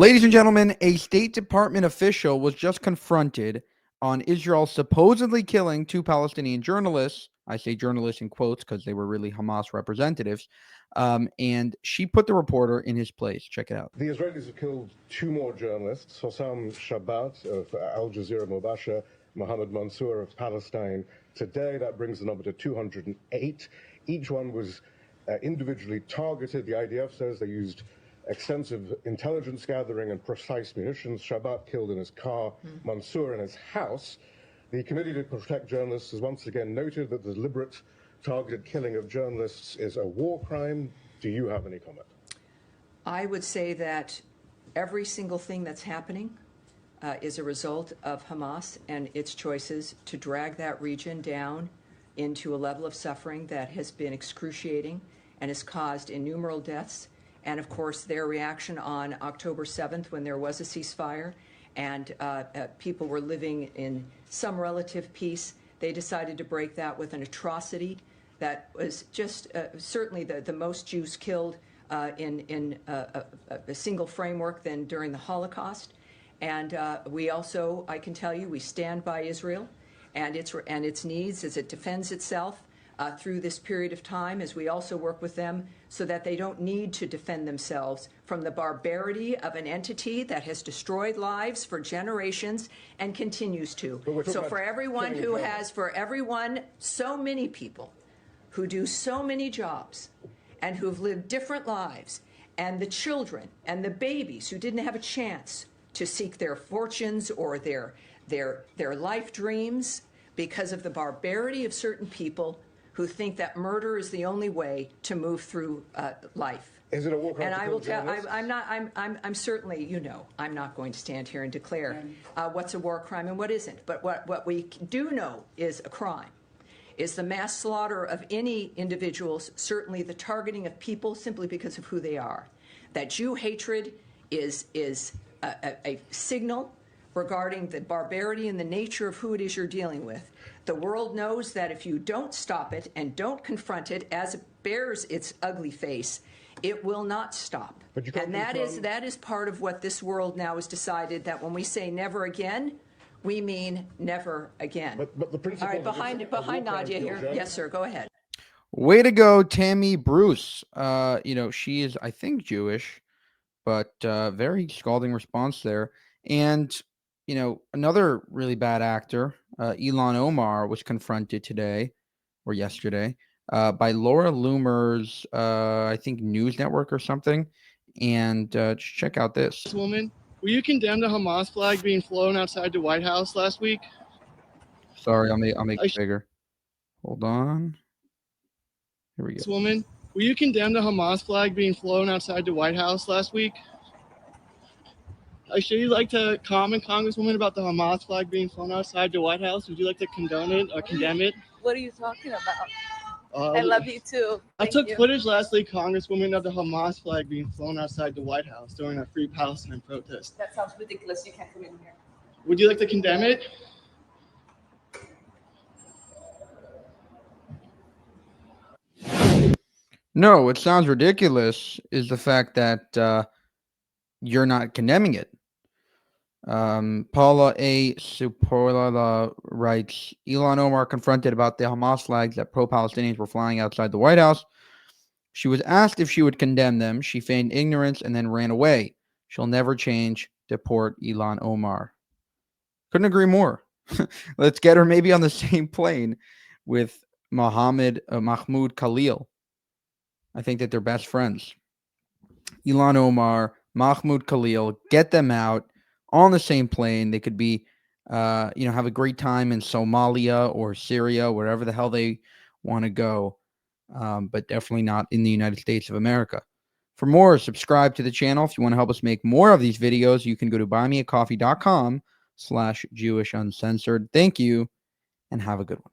Ladies and gentlemen, a State Department official was just confronted on Israel supposedly killing two Palestinian journalists. I say journalists in quotes because they were really Hamas representatives. And she put the reporter in his place. Check it out. The Israelis have killed two more journalists, Hossam Shabbat of Al Jazeera Mubasher, Mohammed Mansour of Palestine Today. That brings the number to 208. Each one was individually targeted. The IDF says they used extensive intelligence gathering and precise munitions. Shabbat killed in his car, Mansour in his house. The Committee to Protect Journalists has once again noted that the deliberate targeted killing of journalists is a war crime. Do you have any comment? I would say that every single thing that's happening is a result of Hamas and its choices to drag that region down into a level of suffering that has been excruciating and has caused innumerable deaths. And of course, their reaction on October 7th, when there was a ceasefire and people were living in some relative peace, they decided to break that with an atrocity that was just certainly the most Jews killed in a single framework than during the Holocaust. And we also, I can tell you, we stand by Israel and its needs as it defends itself through this period of time, as we also work with them so that they don't need to defend themselves from the barbarity of an entity that has destroyed lives for generations and continues to. So for everyone who has, so many people who do so many jobs and who've lived different lives, and the children and the babies who didn't have a chance to seek their fortunes or their life dreams because of the barbarity of certain people who think that murder is the only way to move through life. Is it a war crime? And I will tell. I'm certainly. I'm not going to stand here and declare what's a war crime and what isn't. But what we do know is a crime is the mass slaughter of any individuals. Certainly, the targeting of people simply because of who they are. That Jew hatred is a signal regarding the barbarity and the nature of who it is you're dealing with. The world knows that if you don't stop it and don't confront it as it bears its ugly face, it will not stop. And that is part of what this world now has decided, that when we say never again, we mean never again. But the principle. All right, behind Nadia here. Yes, sir. Go ahead. Way to go, Tammy Bruce. She is, I think, Jewish, but very scalding response there. And another really bad actor, Ilhan Omar, was confronted today or yesterday by Laura Loomer's, I think, news network or something. And just check out this. Woman, will you condemn the Hamas flag being flown outside the White House last week? Sorry, I'll make it bigger. Hold on. Here we go. Woman, will you condemn the Hamas flag being flown outside the White House last week? I sure you'd like to comment, Congresswoman, about the Hamas flag being flown outside the White House. Would you like to condone it or condemn it? What are you talking about? I love you too. I took footage last week, Congresswoman, of the Hamas flag being flown outside the White House during a Free Palestine protest. That sounds ridiculous. You can't come in here. Would you like to condemn it? No, what sounds ridiculous is the fact that you're not condemning it. Paula A. Suporla writes, Ilhan Omar confronted about the Hamas flags that pro-Palestinians were flying outside the White House. She was asked if she would condemn them. She feigned ignorance and then ran away. She'll never change. Deport Ilhan Omar. Couldn't agree more. Let's get her maybe on the same plane with Mahmoud Khalil. I think that they're best friends. Ilhan Omar, Mahmoud Khalil, get them out on the same plane. They could be, have a great time in Somalia or Syria, wherever the hell they want to go, but definitely not in the United States of America. For more, subscribe to the channel. If you want to help us make more of these videos, you can go to buymeacoffee.com/JewishUncensored. Thank you, and have a good one.